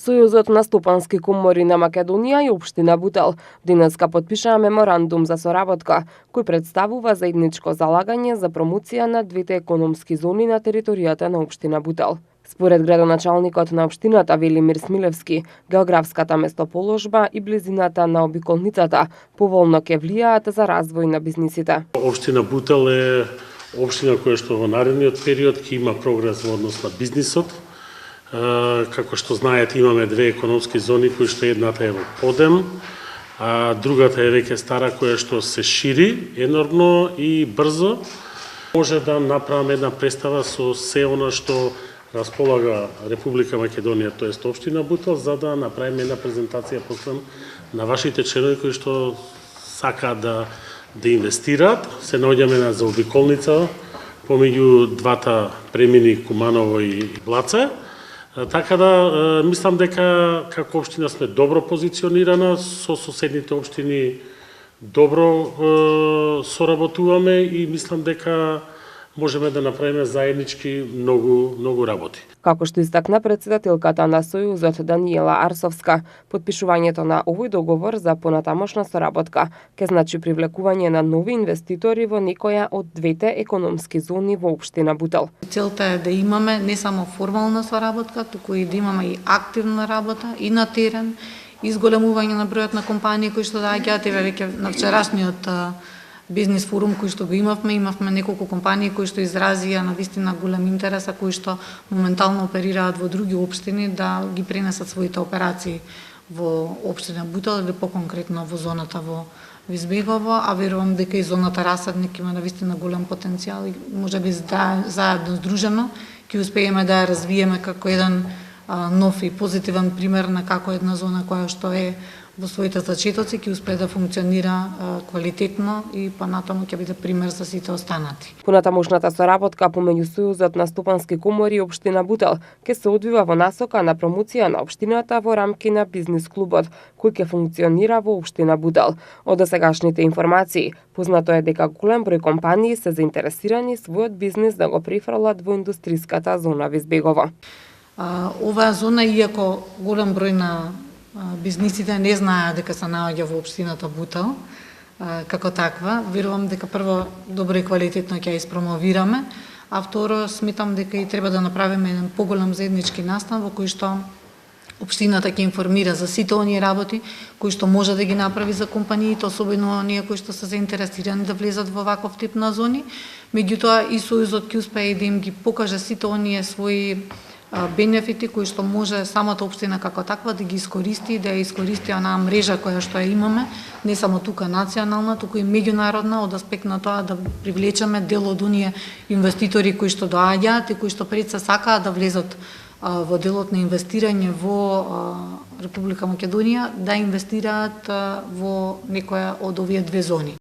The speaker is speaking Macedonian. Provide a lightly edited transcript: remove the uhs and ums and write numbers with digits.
Сојузот на стопански комори на Македонија и општина Бутел денеска потпишаа меморандум за соработка, кој представува заедничко залагање за промоција на двете економски зони на територијата на општина Бутел. Според градоначалникот на општината Велимир Смилевски, географската местоположба и близината на обиколницата поволно ќе влијаат за развој на бизнисите. Општина Бутел е општина која што во наредниот период ќе има прогрес во однос на бизнисот. Како што знаете, имаме две економски зони, кои што едната е во подем, а другата е веќе стара, која што се шири енормно и брзо. Може да направиме една представа со се она што располага Република Македонија, тоест општина Бутел, за да направиме една презентација после на вашите членови кои што сакаат да инвестираат. Се наоѓаме на заобиколница помеѓу двата премини Куманово и Блаце. Така да, мислам дека како општина сме добро позиционирана, со соседните општини добро соработуваме и мислам дека можеме да направиме заеднички многу работи. Како што истакна председателката на Сојузот Даниела Арсовска, потпишувањето на овој договор за понатамошна соработка ќе значи привлекување на нови инвеститори во некоја од двете економски зони во општина Бутел. Целта е да имаме не само формална соработка, туку и да имаме и активна работа и на терен, и зголемување на бројот на компании кои што доаѓаат. Веќе на вчерашниот бизнес форум кој што го имавме неколку компании кои што изразија навистина голем интерес, а кои што моментално оперираат во други општини да ги пренесат своите операции во општина Бутел или поконкретно во зоната во Визбегово, а верувам дека и зоната Расадник има навистина голем потенцијал и можеби заедно здружено ќе успееме да ја развиеме како еден нов и позитивен пример на како една зона која што е во своите зачетоци ќе успее да функционира квалитетно и понатаму ќе биде пример за сите останати. Понатамошната соработка помеѓу Сојузот на стопански комори и општина Бутел ќе се одвива во насока на промоција на општината во рамки на бизнис клубот кој ќе функционира во општина Бутел. Од досегашните информации, познато е дека голем број компании се заинтересирани својот бизнис да го префрлат во индустриската зона Визбегово. Оваа зона, иако голем број на бизнисите не знаат дека се наоѓа во општината Бутел како таква, верувам дека прво добро и квалитетно ќе ја испромовираме, а второ сметам дека и треба да направиме еден поголем заеднички настан во кој што општината ќе информира за сите оние работи кои што може да ги направи за компаниите, особено оние кои што се заинтересирани да влезат во ваков тип на зони. Меѓутоа и Сојузот ќе успее да им ги покаже сите оние свои бенефити кои што може самата општина како таква да ги искористи, да ја искористи онаа мрежа која што ја имаме, не само тука национална, туку и меѓународна, од аспект на тоа да привлечеме дел од оние инвеститори кои што доаѓаат и кои што пред се сакаат да влезат во делот на инвестирање во Република Македонија, да инвестираат во некоја од овие две зони.